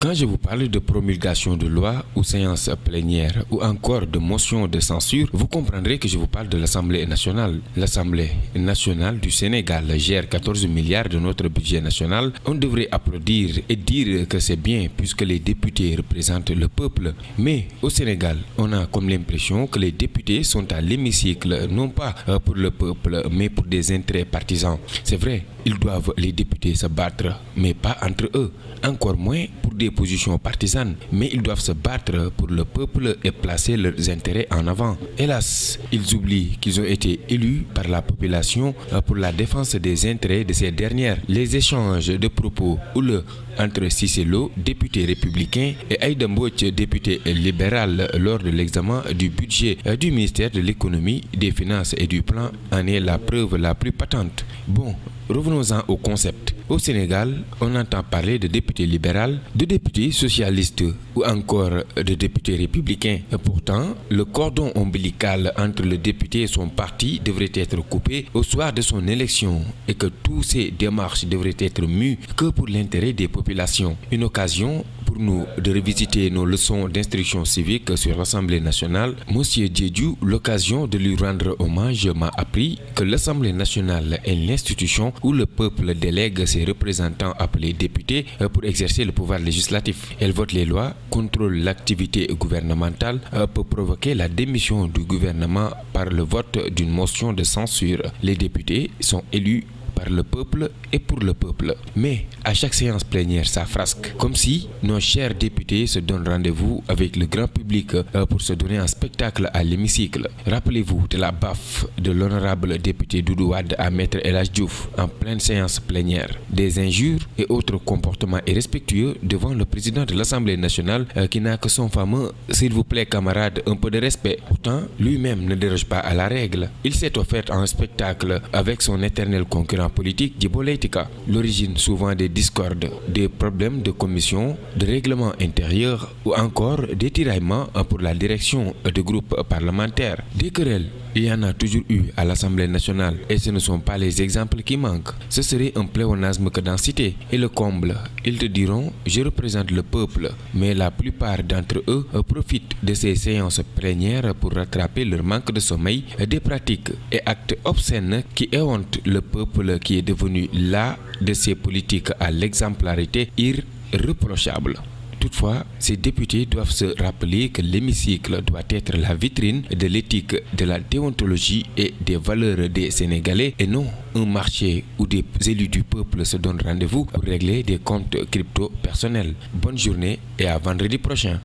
Quand je vous parle de promulgation de loi ou séance plénière ou encore de motion de censure, vous comprendrez que je vous parle de l'Assemblée nationale. L'Assemblée nationale du Sénégal gère 14 milliards de notre budget national. On devrait applaudir et dire que c'est bien puisque les députés représentent le peuple. Mais au Sénégal, on a comme l'impression que les députés sont à l'hémicycle, non pas pour le peuple, mais pour des intérêts partisans. C'est vrai, ils doivent, les députés, se battre, mais pas entre eux. Encore moins pour des positions partisanes, mais ils doivent se battre pour le peuple et placer leurs intérêts en avant. Hélas, ils oublient qu'ils ont été élus par la population pour la défense des intérêts de ces dernières. Les échanges de propos houleux entre Cissé Lo, député républicain, et Aïda Mbodj, député libéral, lors de l'examen du budget du ministère de l'économie, des finances et du plan en est la preuve la plus patente. Bon, revenons-en au concept. Au Sénégal, on entend parler de députés libéraux, de députés socialistes ou encore de députés républicains. Et pourtant, le cordon ombilical entre le député et son parti devrait être coupé au soir de son élection et que toutes ces démarches devraient être mues que pour l'intérêt des populations. Une occasion pour nous de revisiter nos leçons d'instruction civique sur l'Assemblée nationale. Monsieur Diédhiou, l'occasion de lui rendre hommage, m'a appris que l'Assemblée nationale est l'institution où le peuple délègue ses représentants appelés députés pour exercer le pouvoir législatif. Elle vote les lois, contrôle l'activité gouvernementale, peut provoquer la démission du gouvernement par le vote d'une motion de censure. Les députés sont élus par le peuple et pour le peuple. Mais à chaque séance plénière, ça frasque. Comme si nos chers députés se donnent rendez-vous avec le grand public pour se donner un spectacle à l'hémicycle. Rappelez-vous de la baffe de l'honorable député Doudou Wade à Maître El Hadji Diouf en pleine séance plénière. Des injures et autres comportements irrespectueux devant le président de l'Assemblée nationale qui n'a que son fameux « s'il vous plaît camarade, un peu de respect ». Pourtant, lui-même ne déroge pas à la règle. Il s'est offert un spectacle avec son éternel concurrent politique Djibo Leyti Ka. L'origine souvent des discordes, des problèmes de commission, de règlement intérieur ou encore des tiraillements pour la direction de groupes parlementaires. Des querelles, il y en a toujours eu à l'Assemblée nationale et ce ne sont pas les exemples qui manquent. Ce serait un pléonasme que d'en citer. Et le comble, ils te diront « je représente le peuple », mais la plupart d'entre eux profitent de ces séances plénières pour rattraper leur manque de sommeil, des pratiques et actes obscènes qui éhontent le peuple qui est devenu là de ces politiques à l'exemplarité irréprochable. Toutefois, ces députés doivent se rappeler que l'hémicycle doit être la vitrine de l'éthique, de la déontologie et des valeurs des Sénégalais et non un marché où des élus du peuple se donnent rendez-vous pour régler des comptes crypto personnels. Bonne journée et à vendredi prochain.